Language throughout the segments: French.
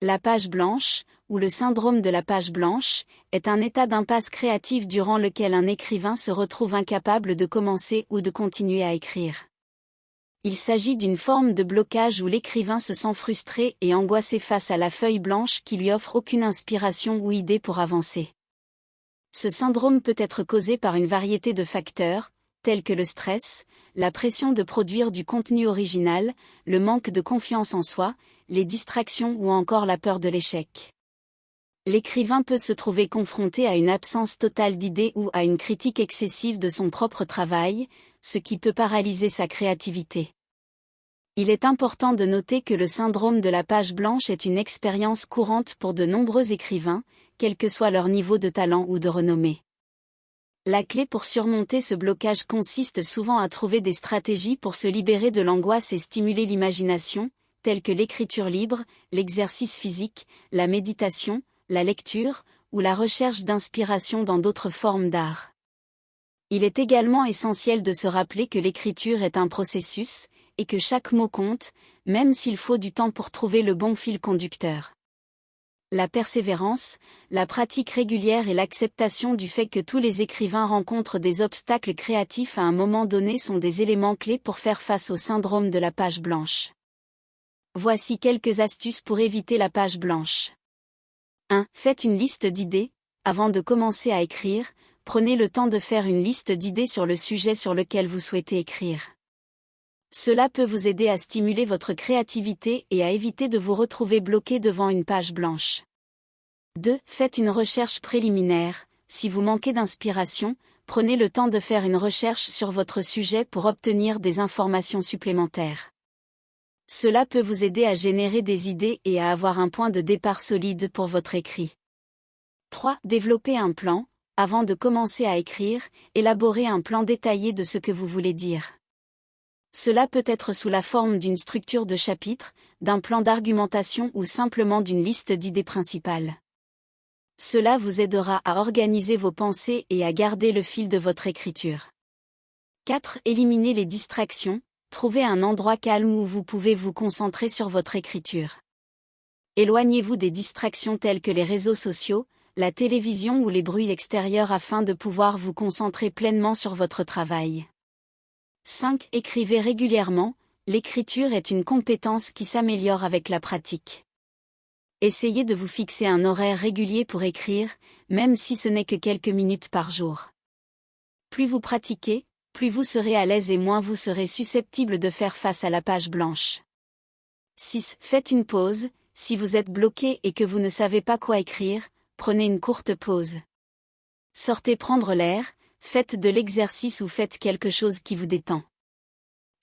La page blanche, ou le syndrome de la page blanche, est un état d'impasse créative durant lequel un écrivain se retrouve incapable de commencer ou de continuer à écrire. Il s'agit d'une forme de blocage où l'écrivain se sent frustré et angoissé face à la feuille blanche qui lui offre aucune inspiration ou idée pour avancer. Ce syndrome peut être causé par une variété de facteurs, tels que le stress, la pression de produire du contenu original, le manque de confiance en soi, les distractions ou encore la peur de l'échec. L'écrivain peut se trouver confronté à une absence totale d'idées ou à une critique excessive de son propre travail, ce qui peut paralyser sa créativité. Il est important de noter que le syndrome de la page blanche est une expérience courante pour de nombreux écrivains, quel que soit leur niveau de talent ou de renommée. La clé pour surmonter ce blocage consiste souvent à trouver des stratégies pour se libérer de l'angoisse et stimuler l'imagination, telles que l'écriture libre, l'exercice physique, la méditation, la lecture, ou la recherche d'inspiration dans d'autres formes d'art. Il est également essentiel de se rappeler que l'écriture est un processus, et que chaque mot compte, même s'il faut du temps pour trouver le bon fil conducteur. La persévérance, la pratique régulière et l'acceptation du fait que tous les écrivains rencontrent des obstacles créatifs à un moment donné sont des éléments clés pour faire face au syndrome de la page blanche. Voici quelques astuces pour éviter la page blanche. 1. Faites une liste d'idées. Avant de commencer à écrire, prenez le temps de faire une liste d'idées sur le sujet sur lequel vous souhaitez écrire. Cela peut vous aider à stimuler votre créativité et à éviter de vous retrouver bloqué devant une page blanche. 2. Faites une recherche préliminaire. Si vous manquez d'inspiration, prenez le temps de faire une recherche sur votre sujet pour obtenir des informations supplémentaires. Cela peut vous aider à générer des idées et à avoir un point de départ solide pour votre écrit. 3. Développez un plan. Avant de commencer à écrire, élaborez un plan détaillé de ce que vous voulez dire. Cela peut être sous la forme d'une structure de chapitre, d'un plan d'argumentation ou simplement d'une liste d'idées principales. Cela vous aidera à organiser vos pensées et à garder le fil de votre écriture. 4. Éliminez les distractions. Trouvez un endroit calme où vous pouvez vous concentrer sur votre écriture. Éloignez-vous des distractions telles que les réseaux sociaux, la télévision ou les bruits extérieurs afin de pouvoir vous concentrer pleinement sur votre travail. 5. Écrivez régulièrement. L'écriture est une compétence qui s'améliore avec la pratique. Essayez de vous fixer un horaire régulier pour écrire, même si ce n'est que quelques minutes par jour. Plus vous pratiquez, plus vous serez à l'aise et moins vous serez susceptible de faire face à la page blanche. 6. Faites une pause. Si vous êtes bloqué et que vous ne savez pas quoi écrire, prenez une courte pause. Sortez prendre l'air, faites de l'exercice ou faites quelque chose qui vous détend.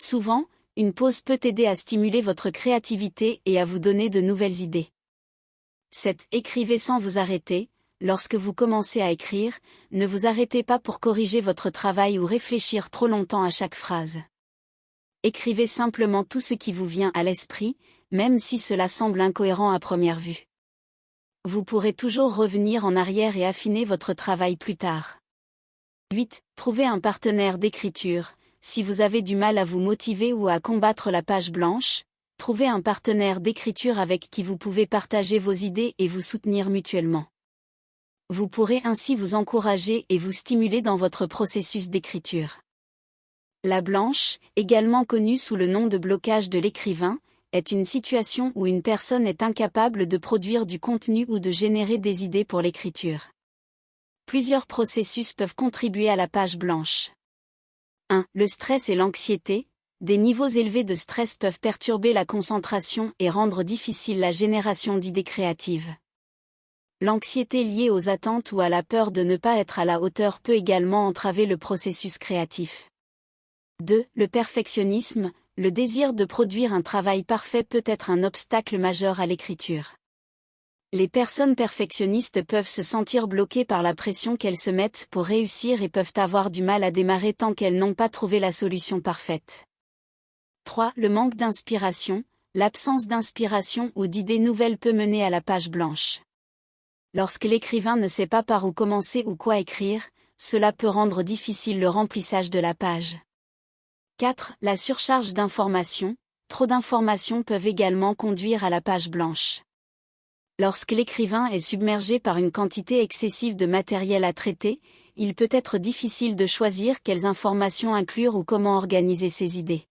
Souvent, une pause peut aider à stimuler votre créativité et à vous donner de nouvelles idées. 7. Écrivez sans vous arrêter. Lorsque vous commencez à écrire, ne vous arrêtez pas pour corriger votre travail ou réfléchir trop longtemps à chaque phrase. Écrivez simplement tout ce qui vous vient à l'esprit, même si cela semble incohérent à première vue. Vous pourrez toujours revenir en arrière et affiner votre travail plus tard. 8. Trouvez un partenaire d'écriture. Si vous avez du mal à vous motiver ou à combattre la page blanche, trouvez un partenaire d'écriture avec qui vous pouvez partager vos idées et vous soutenir mutuellement. Vous pourrez ainsi vous encourager et vous stimuler dans votre processus d'écriture. La blanche, également connue sous le nom de blocage de l'écrivain, est une situation où une personne est incapable de produire du contenu ou de générer des idées pour l'écriture. Plusieurs processus peuvent contribuer à la page blanche. 1. Le stress et l'anxiété. Des niveaux élevés de stress peuvent perturber la concentration et rendre difficile la génération d'idées créatives. L'anxiété liée aux attentes ou à la peur de ne pas être à la hauteur peut également entraver le processus créatif. 2. Le perfectionnisme. Le désir de produire un travail parfait peut être un obstacle majeur à l'écriture. Les personnes perfectionnistes peuvent se sentir bloquées par la pression qu'elles se mettent pour réussir et peuvent avoir du mal à démarrer tant qu'elles n'ont pas trouvé la solution parfaite. 3. Le manque d'inspiration. L'absence d'inspiration ou d'idées nouvelles peut mener à la page blanche. Lorsque l'écrivain ne sait pas par où commencer ou quoi écrire, cela peut rendre difficile le remplissage de la page. 4. La surcharge d'informations. Trop d'informations peuvent également conduire à la page blanche. Lorsque l'écrivain est submergé par une quantité excessive de matériel à traiter, il peut être difficile de choisir quelles informations inclure ou comment organiser ses idées.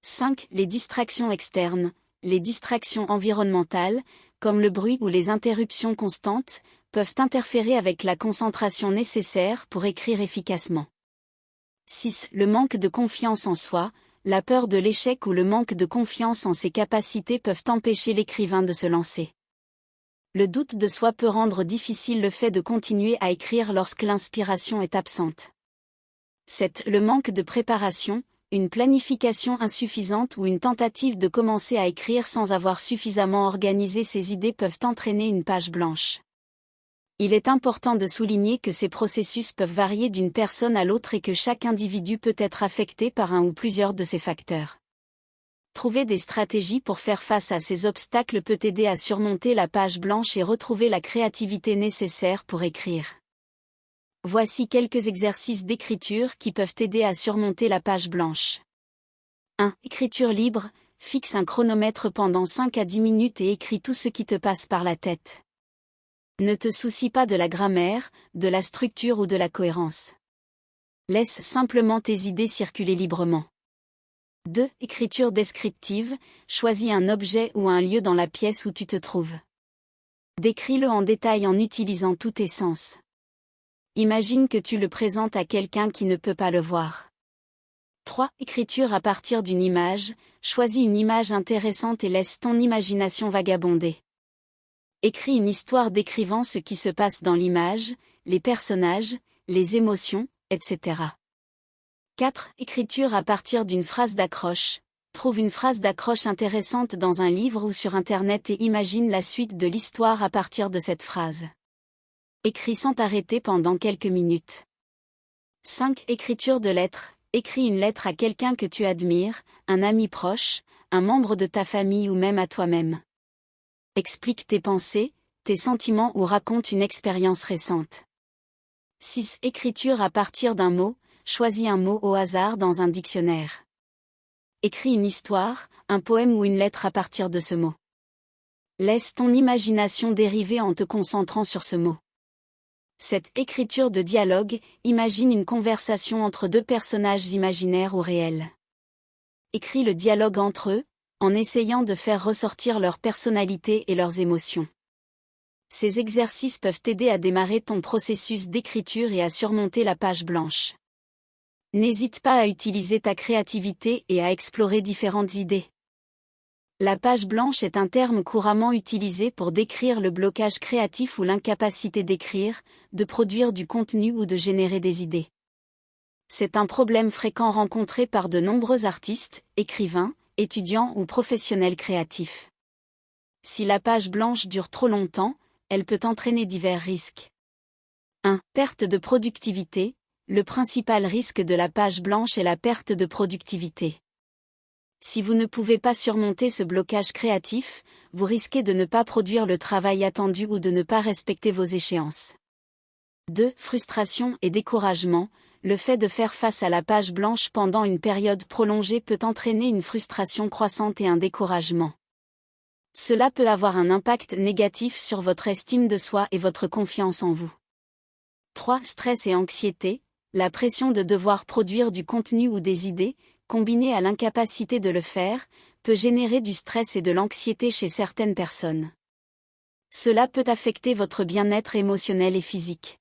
5. Les distractions externes. Les distractions environnementales, comme le bruit ou les interruptions constantes, peuvent interférer avec la concentration nécessaire pour écrire efficacement. 6. Le manque de confiance en soi. La peur de l'échec ou le manque de confiance en ses capacités peuvent empêcher l'écrivain de se lancer. Le doute de soi peut rendre difficile le fait de continuer à écrire lorsque l'inspiration est absente. 7. Le manque de préparation. Une planification insuffisante ou une tentative de commencer à écrire sans avoir suffisamment organisé ses idées peuvent entraîner une page blanche. Il est important de souligner que ces processus peuvent varier d'une personne à l'autre et que chaque individu peut être affecté par un ou plusieurs de ces facteurs. Trouver des stratégies pour faire face à ces obstacles peut aider à surmonter la page blanche et retrouver la créativité nécessaire pour écrire. Voici quelques exercices d'écriture qui peuvent aider à surmonter la page blanche. 1. Écriture libre. Fixe un chronomètre pendant 5 à 10 minutes et écris tout ce qui te passe par la tête. Ne te soucie pas de la grammaire, de la structure ou de la cohérence. Laisse simplement tes idées circuler librement. 2. Écriture descriptive. Choisis un objet ou un lieu dans la pièce où tu te trouves. Décris-le en détail en utilisant tous tes sens. Imagine que tu le présentes à quelqu'un qui ne peut pas le voir. 3. Écriture à partir d'une image. Choisis une image intéressante et laisse ton imagination vagabonder. Écris une histoire décrivant ce qui se passe dans l'image, les personnages, les émotions, etc. 4. Écriture à partir d'une phrase d'accroche. Trouve une phrase d'accroche intéressante dans un livre ou sur Internet et imagine la suite de l'histoire à partir de cette phrase. Écris sans t'arrêter pendant quelques minutes. 5. Écriture de lettres. Écris une lettre à quelqu'un que tu admires, un ami proche, un membre de ta famille ou même à toi-même. Explique tes pensées, tes sentiments ou raconte une expérience récente. 6. Écriture à partir d'un mot. Choisis un mot au hasard dans un dictionnaire. Écris une histoire, un poème ou une lettre à partir de ce mot. Laisse ton imagination dériver en te concentrant sur ce mot. 7. Écriture de dialogue. Imagine une conversation entre deux personnages imaginaires ou réels. Écris le dialogue entre eux, en essayant de faire ressortir leur personnalité et leurs émotions. Ces exercices peuvent t'aider à démarrer ton processus d'écriture et à surmonter la page blanche. N'hésite pas à utiliser ta créativité et à explorer différentes idées. La page blanche est un terme couramment utilisé pour décrire le blocage créatif ou l'incapacité d'écrire, de produire du contenu ou de générer des idées. C'est un problème fréquent rencontré par de nombreux artistes, écrivains, étudiants ou professionnels créatifs. Si la page blanche dure trop longtemps, elle peut entraîner divers risques. 1. Perte de productivité. Le principal risque de la page blanche est la perte de productivité. Si vous ne pouvez pas surmonter ce blocage créatif, vous risquez de ne pas produire le travail attendu ou de ne pas respecter vos échéances. 2. Frustration et découragement. Le fait de faire face à la page blanche pendant une période prolongée peut entraîner une frustration croissante et un découragement. Cela peut avoir un impact négatif sur votre estime de soi et votre confiance en vous. 3. Stress et anxiété. La pression de devoir produire du contenu ou des idées, combinée à l'incapacité de le faire, peut générer du stress et de l'anxiété chez certaines personnes. Cela peut affecter votre bien-être émotionnel et physique.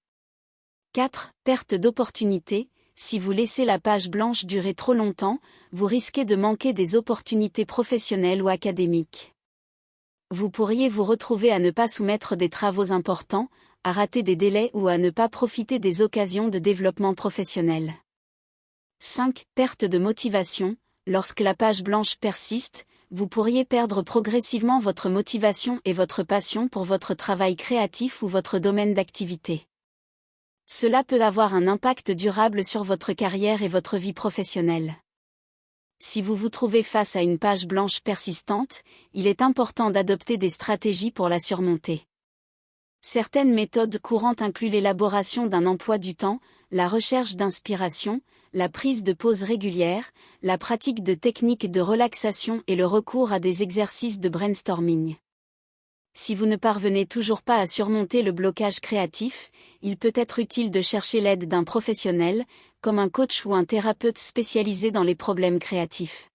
4. Perte d'opportunités. Si vous laissez la page blanche durer trop longtemps, vous risquez de manquer des opportunités professionnelles ou académiques. Vous pourriez vous retrouver à ne pas soumettre des travaux importants, à rater des délais ou à ne pas profiter des occasions de développement professionnel. 5. Perte de motivation. Lorsque la page blanche persiste, vous pourriez perdre progressivement votre motivation et votre passion pour votre travail créatif ou votre domaine d'activité. Cela peut avoir un impact durable sur votre carrière et votre vie professionnelle. Si vous vous trouvez face à une page blanche persistante, il est important d'adopter des stratégies pour la surmonter. Certaines méthodes courantes incluent l'élaboration d'un emploi du temps, la recherche d'inspiration, la prise de pauses régulières, la pratique de techniques de relaxation et le recours à des exercices de brainstorming. Si vous ne parvenez toujours pas à surmonter le blocage créatif, il peut être utile de chercher l'aide d'un professionnel, comme un coach ou un thérapeute spécialisé dans les problèmes créatifs.